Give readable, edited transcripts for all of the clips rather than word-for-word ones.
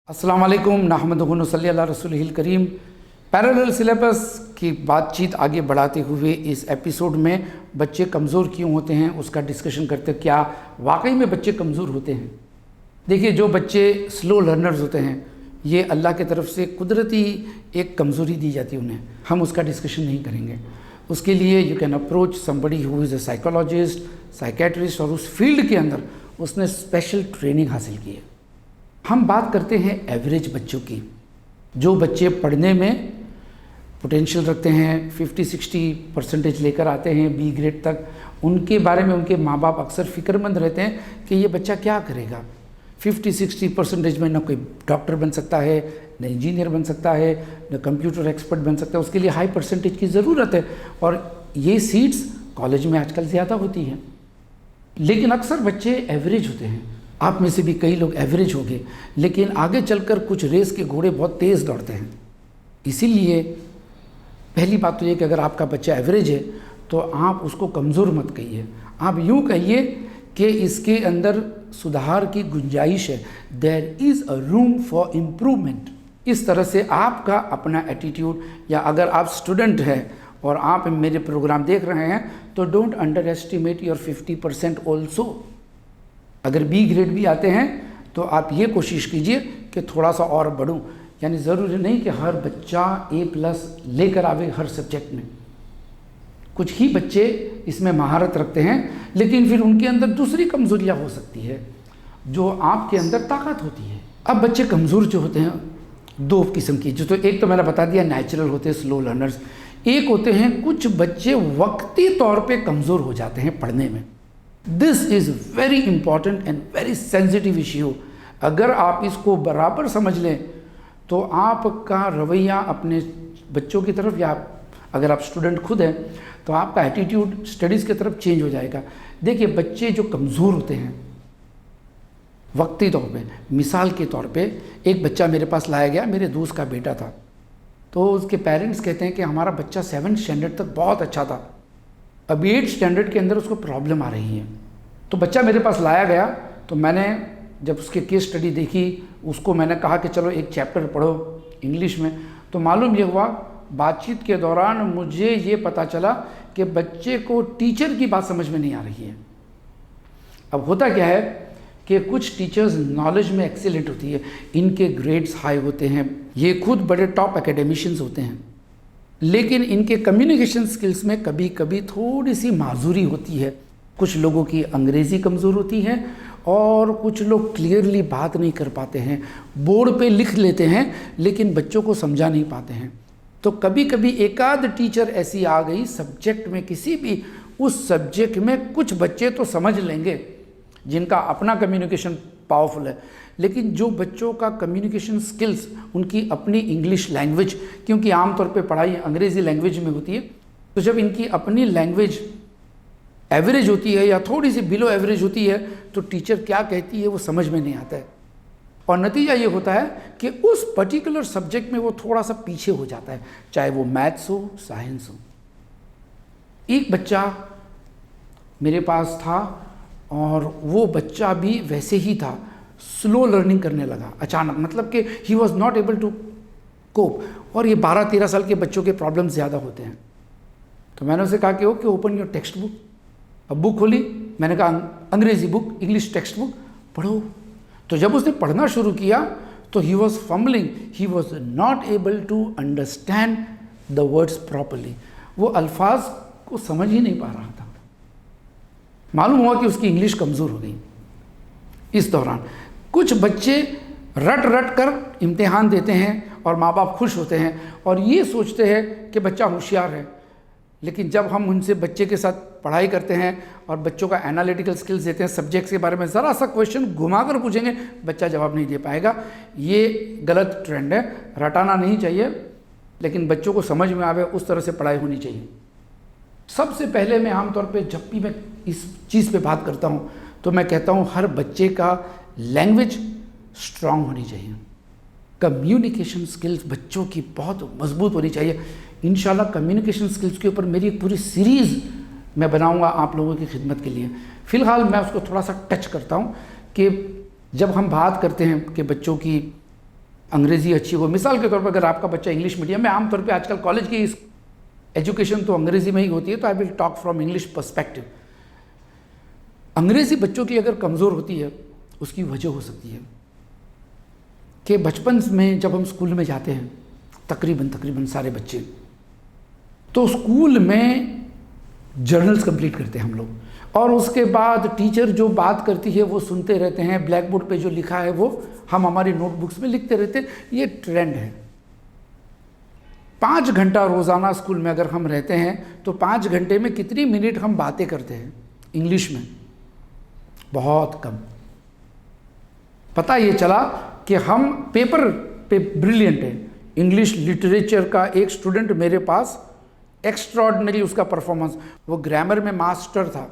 अस्सलाम वालेकुम नहमदुहु व नसल्ली अला रसूलिहिल करीम। पैरेलल सिलेबस की बातचीत आगे बढ़ाते हुए इस एपिसोड में बच्चे कमज़ोर क्यों होते हैं उसका डिस्कशन करते हैं। क्या वाकई में बच्चे कमज़ोर होते हैं? देखिए, जो बच्चे स्लो लर्नर्स होते हैं ये अल्लाह की तरफ से कुदरती एक कमज़ोरी दी जाती है उन्हें। हम उसका डिस्कशन नहीं करेंगे। उसके लिए you can approach somebody who is a psychologist, psychiatrist, और उस फील्ड के अंदर उसने स्पेशल ट्रेनिंग हासिल की है। हम बात करते हैं एवरेज बच्चों की। जो बच्चे पढ़ने में पोटेंशियल रखते हैं, 50-60% लेकर आते हैं बी ग्रेड तक, उनके बारे में उनके माँ बाप अक्सर फ़िक्रमंद रहते हैं कि ये बच्चा क्या करेगा। 50-60% में न कोई डॉक्टर बन सकता है, न इंजीनियर बन सकता है, न कंप्यूटर एक्सपर्ट बन सकता है। उसके लिए हाई परसेंटेज की ज़रूरत है और ये सीट्स कॉलेज में आजकल ज़्यादा होती हैं। लेकिन अक्सर बच्चे एवरेज होते हैं। आप में से भी कई लोग एवरेज होंगे, लेकिन आगे चलकर कुछ रेस के घोड़े बहुत तेज़ दौड़ते हैं। इसीलिए पहली बात तो ये कि अगर आपका बच्चा एवरेज है तो आप उसको कमज़ोर मत कहिए। आप यूँ कहिए कि इसके अंदर सुधार की गुंजाइश है, there is a room for improvement. इस तरह से आपका अपना एटीट्यूड, या अगर आप स्टूडेंट हैं और आप मेरे प्रोग्राम देख रहे हैं तो don't under estimate your 50% also. अगर बी ग्रेड भी आते हैं तो आप ये कोशिश कीजिए कि थोड़ा सा और बढ़ूं। यानी ज़रूरी नहीं कि हर बच्चा A+ लेकर आवे हर सब्जेक्ट में। कुछ ही बच्चे इसमें महारत रखते हैं, लेकिन फिर उनके अंदर दूसरी कमज़ोरियाँ हो सकती है जो आपके अंदर ताकत होती है। अब बच्चे कमज़ोर जो होते हैं दो किस्म की, जो तो एक तो मैंने बता दिया नेचुरल होते हैं स्लो लर्नर्स। एक होते हैं कुछ बच्चे वक्ती तौर पे कमज़ोर हो जाते हैं पढ़ने में। This is very important and very sensitive issue. अगर आप इसको बराबर समझ लें तो आपका रवैया अपने बच्चों की तरफ, या अगर आप स्टूडेंट खुद हैं तो आपका एटीट्यूड स्टडीज़ की तरफ चेंज हो जाएगा। देखिए, बच्चे जो कमज़ोर होते हैं वक्ती तौर पे, मिसाल के तौर पे एक बच्चा मेरे पास लाया गया, मेरे दोस्त का बेटा था। तो उसके पेरेंट्स कहते हैं कि हमारा बच्चा 7th स्टैंडर्ड तक बहुत अच्छा था, अभी 8th स्टैंडर्ड के अंदर उसको प्रॉब्लम आ रही है। तो बच्चा मेरे पास लाया गया तो मैंने जब उसके केस स्टडी देखी, उसको मैंने कहा कि चलो एक चैप्टर पढ़ो इंग्लिश में। तो मालूम ये हुआ, बातचीत के दौरान मुझे ये पता चला कि बच्चे को टीचर की बात समझ में नहीं आ रही है। अब होता क्या है कि कुछ टीचर्स नॉलेज में एक्सीलेंट होती है, इनके ग्रेड्स हाई होते हैं, ये खुद बड़े टॉप एकेडमिशियंस होते हैं, लेकिन इनके कम्युनिकेशन स्किल्स में कभी कभी थोड़ी सी माजूरी होती है। कुछ लोगों की अंग्रेज़ी कमज़ोर होती है और कुछ लोग क्लियरली बात नहीं कर पाते हैं, बोर्ड पे लिख लेते हैं लेकिन बच्चों को समझा नहीं पाते हैं। तो कभी कभी एकाध टीचर ऐसी आ गई सब्जेक्ट में, किसी भी उस सब्जेक्ट में कुछ बच्चे तो समझ लेंगे जिनका अपना कम्युनिकेशन पावरफुल है, लेकिन जो बच्चों का कम्युनिकेशन स्किल्स, उनकी अपनी इंग्लिश लैंग्वेज, क्योंकि आमतौर पे पढ़ाई अंग्रेज़ी लैंग्वेज में होती है, तो जब इनकी अपनी लैंग्वेज एवरेज होती है या थोड़ी सी बिलो एवरेज होती है तो टीचर क्या कहती है वो समझ में नहीं आता है, और नतीजा ये होता है कि उस पर्टिकुलर सब्जेक्ट में वो थोड़ा सा पीछे हो जाता है, चाहे वो मैथ्स हो, साइंस हो। एक बच्चा मेरे पास था और वो बच्चा भी वैसे ही था, स्लो लर्निंग करने लगा अचानक, मतलब कि he was not able to cope. और ये 12-13 साल के बच्चों के प्रॉब्लम ज़्यादा होते हैं। तो मैंने उसे कहा कि okay, open your text book. अब बुक खोली, मैंने कहा अंग्रेज़ी बुक, इंग्लिश टेक्स्ट बुक पढ़ो। तो जब उसने पढ़ना शुरू किया तो he was fumbling, he was not able to understand the words properly. वो अल्फाज को समझ ही नहीं पा रहा था। मालूम हुआ कि उसकी इंग्लिश कमज़ोर हो गई। इस दौरान कुछ बच्चे रट रट कर इम्तिहान देते हैं और माँ बाप खुश होते हैं और ये सोचते हैं कि बच्चा होशियार है, लेकिन जब हम उनसे बच्चे के साथ पढ़ाई करते हैं और बच्चों का एनालिटिकल स्किल्स देते हैं, सब्जेक्ट्स के बारे में ज़रा सा क्वेश्चन घुमा कर पूछेंगे, बच्चा जवाब नहीं दे पाएगा। ये गलत ट्रेंड है, रटाना नहीं चाहिए, लेकिन बच्चों को समझ में आवे उस तरह से पढ़ाई होनी चाहिए। सबसे पहले मैं आमतौर पे जब भी मैं इस चीज़ पे बात करता हूँ तो मैं कहता हूँ हर बच्चे का लैंग्वेज स्ट्रांग होनी चाहिए, कम्युनिकेशन स्किल्स बच्चों की बहुत मजबूत होनी चाहिए। इंशाल्लाह कम्युनिकेशन स्किल्स के ऊपर मेरी एक पूरी सीरीज़ मैं बनाऊंगा आप लोगों की खिदमत के लिए। फ़िलहाल मैं उसको थोड़ा सा टच करता हूँ कि जब हम बात करते हैं कि बच्चों की अंग्रेज़ी अच्छी हो। मिसाल के तौर पर अगर आपका बच्चा इंग्लिश मीडियम में, आमतौर पे आजकल कॉलेज की एजुकेशन तो अंग्रेज़ी में ही होती है, तो I will talk from English perspective. अंग्रेज़ी बच्चों की अगर कमज़ोर होती है, उसकी वजह हो सकती है कि बचपन में जब हम स्कूल में जाते हैं, तकरीबन सारे बच्चे, तो स्कूल में जर्नल्स कंप्लीट करते हैं हम लोग, और उसके बाद टीचर जो बात करती है वो सुनते रहते हैं, ब्लैक बोर्ड पे जो लिखा है वो हम हमारी नोटबुक्स में लिखते रहते हैं। ये ट्रेंड है। 5 घंटा रोज़ाना स्कूल में अगर हम रहते हैं तो 5 घंटे में कितनी मिनट हम बातें करते हैं इंग्लिश में? बहुत कम। पता ये चला कि हम पेपर पे ब्रिलियंट हैं। इंग्लिश लिटरेचर का एक स्टूडेंट मेरे पास, एक्स्ट्रॉर्डिनरी उसका परफॉर्मेंस, वो ग्रामर में मास्टर था,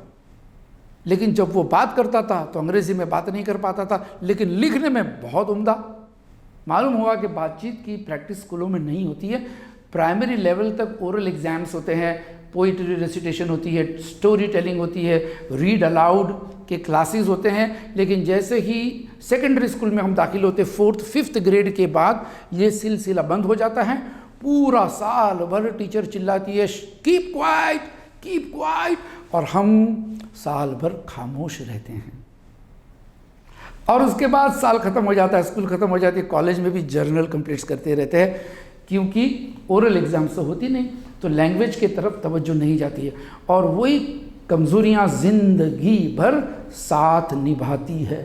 लेकिन जब वो बात करता था तो अंग्रेज़ी में बात नहीं कर पाता था, लेकिन लिखने में बहुत उम्दा। मालूम हुआ कि बातचीत की प्रैक्टिस स्कूलों में नहीं होती है। प्राइमरी लेवल तक ओरल एग्ज़ाम्स होते हैं, पोइट्री रेसिटेशन होती है, स्टोरी टेलिंग होती है, रीड अलाउड के क्लासेस होते हैं, लेकिन जैसे ही सेकेंडरी स्कूल में हम दाखिल होते 4th 5th ग्रेड के बाद ये सिलसिला बंद हो जाता है। पूरा साल भर टीचर चिल्लाती है कीप क्वाइट, कीप क्वाइट, और हम साल भर खामोश रहते हैं। और उसके बाद साल ख़त्म हो जाता है, स्कूल ख़त्म हो जाती है, कॉलेज में भी जर्नल कंप्लीट्स करते रहते हैं, क्योंकि ओरल एग्ज़ाम्स तो होती नहीं, तो लैंग्वेज की तरफ तवज्जो नहीं जाती है, और वही कमज़ोरियाँ ज़िंदगी भर साथ निभाती है,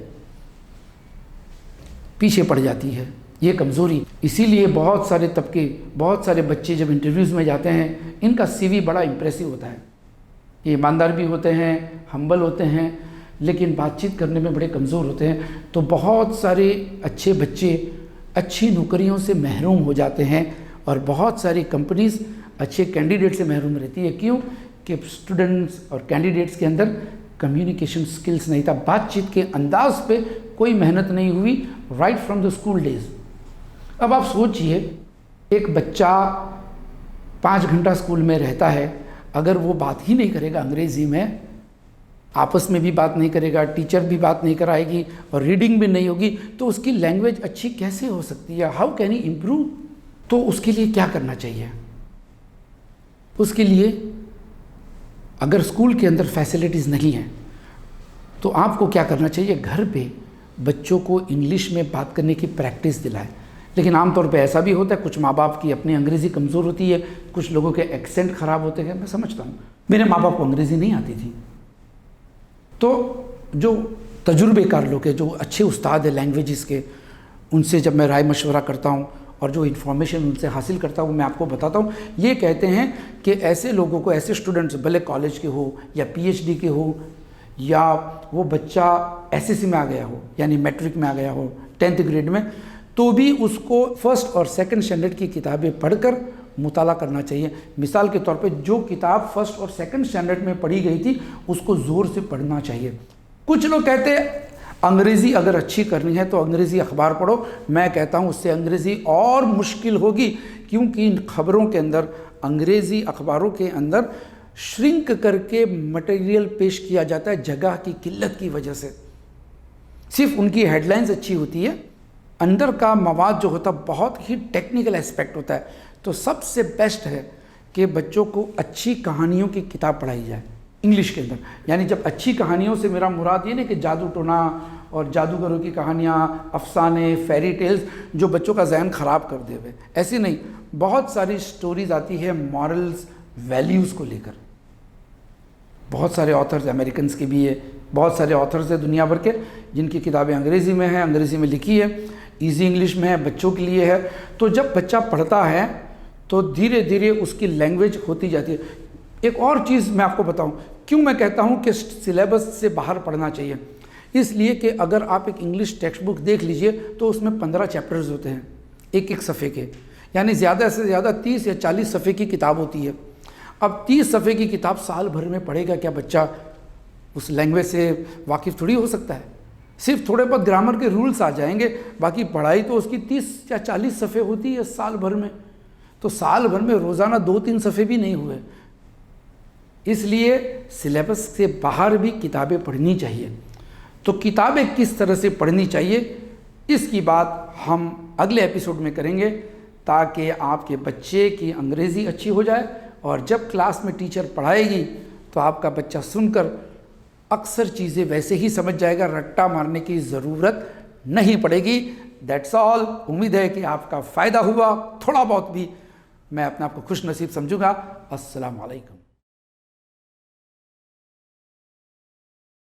पीछे पड़ जाती है ये कमज़ोरी। इसीलिए बहुत सारे तबके, बहुत सारे बच्चे जब इंटरव्यूज़ में जाते हैं, इनका CV बड़ा इम्प्रेसिव होता है, ये ईमानदार भी होते हैं, हम्बल होते हैं, लेकिन बातचीत करने में बड़े कमज़ोर होते हैं। तो बहुत सारे अच्छे बच्चे अच्छी नौकरियों से महरूम हो जाते हैं, और बहुत सारी कंपनीज़ अच्छे कैंडिडेट से महरूम रहती है। क्यों? कि स्टूडेंट्स और कैंडिडेट्स के अंदर कम्युनिकेशन स्किल्स नहीं था, बातचीत के अंदाज पे कोई मेहनत नहीं हुई right from the school days. अब आप सोचिए, एक बच्चा 5 घंटा स्कूल में रहता है, अगर वो बात ही नहीं करेगा अंग्रेज़ी में, आपस में भी बात नहीं करेगा, टीचर भी बात नहीं कराएगी, और रीडिंग भी नहीं होगी, तो उसकी लैंग्वेज अच्छी कैसे हो सकती है? How can he improve? तो उसके लिए क्या करना चाहिए? उसके लिए अगर स्कूल के अंदर फैसिलिटीज़ नहीं हैं, तो आपको क्या करना चाहिए? घर पे बच्चों को इंग्लिश में बात करने की प्रैक्टिस दिलाएं। लेकिन आमतौर पे ऐसा भी होता है, कुछ माँ बाप की अपनी अंग्रेज़ी कमज़ोर होती है, कुछ लोगों के एक्सेंट ख़राब होते हैं, मैं समझता हूँ। मेरे माँ बाप को अंग्रेज़ी नहीं आती थी, तो जो तजुर्बेकार लोग हैं, जो अच्छे उस्ताद हैं लैंग्वेजेस के, उनसे जब मैं राय मशवरा करता हूँ और जो इन्फॉर्मेशन उनसे हासिल करता हूँ, मैं आपको बताता हूँ। ये कहते हैं कि ऐसे लोगों को, ऐसे स्टूडेंट्स, भले कॉलेज के हो या PhD के हो, या वो बच्चा SSC में आ गया हो, यानी मैट्रिक में आ गया हो 10th ग्रेड में, तो भी उसको 1st और 2nd स्टैंडर्ड की किताबें पढ़कर मुताला करना चाहिए। मिसाल के तौर पे जो किताब 1st और 2nd स्टैंडर्ड में पढ़ी गई थी, उसको ज़ोर से पढ़ना चाहिए। कुछ लोग कहते हैं अंग्रेज़ी अगर अच्छी करनी है तो अंग्रेज़ी अखबार पढ़ो। मैं कहता हूँ उससे अंग्रेज़ी और मुश्किल होगी, क्योंकि इन खबरों के अंदर, अंग्रेज़ी अखबारों के अंदर श्रिंक करके मटेरियल पेश किया जाता है, जगह की किल्लत की वजह से। सिर्फ उनकी हेडलाइंस अच्छी होती है, अंदर का मवाद जो होता है बहुत ही टेक्निकल एस्पेक्ट होता है। तो सबसे बेस्ट है कि बच्चों को अच्छी कहानियों की किताब पढ़ाई जाए इंग्लिश के अंदर। यानी जब अच्छी कहानियों से मेरा मुराद ये नहीं कि जादू टोना और जादूगरों की कहानियाँ, अफसाने, फेरी टेल्स जो बच्चों का जहन ख़राब कर देवे, ऐसी नहीं। बहुत सारी स्टोरीज़ आती है मॉरल्स, वैल्यूज़ को लेकर। बहुत सारे ऑथर्स, अमेरिकन्स के भी है, बहुत सारे ऑथर्स हैं दुनिया भर के, जिनकी किताबें अंग्रेज़ी में हैं, अंग्रेज़ी में लिखी है, ईजी इंग्लिश में है, बच्चों के लिए है। तो जब बच्चा पढ़ता है तो धीरे धीरे उसकी लैंग्वेज होती जाती है। एक और चीज़ मैं आपको बताऊं, क्यों मैं कहता हूं कि सिलेबस से बाहर पढ़ना चाहिए। इसलिए कि अगर आप एक इंग्लिश टेक्स्ट बुक देख लीजिए तो उसमें 15 चैप्टर्स होते हैं एक एक सफ़े के, यानी ज़्यादा से ज़्यादा 30 या 40 सफ़े की किताब होती है। अब 30 सफ़े की किताब साल भर में पढ़ेगा क्या बच्चा? उस लैंग्वेज से वाकिफ़ थोड़ी हो सकता है। सिर्फ थोड़े बहुत ग्रामर के रूल्स आ जाएंगे, बाकी पढ़ाई तो उसकी 30 या 40 सफ़े होती है साल भर में। तो साल भर में रोज़ाना 2-3 सफ़े भी नहीं हुए। इसलिए सिलेबस से बाहर भी किताबें पढ़नी चाहिए। तो किताबें किस तरह से पढ़नी चाहिए, इसकी बात हम अगले एपिसोड में करेंगे ताकि आपके बच्चे की अंग्रेज़ी अच्छी हो जाए और जब क्लास में टीचर पढ़ाएगी तो आपका बच्चा सुनकर अक्सर चीज़ें वैसे ही समझ जाएगा, रट्टा मारने की ज़रूरत नहीं पड़ेगी। That's all. उम्मीद है कि आपका फ़ायदा हुआ, थोड़ा बहुत भी मैं अपने आप को खुश नसीब समझूंगा। अस्सलाम वालेकुम।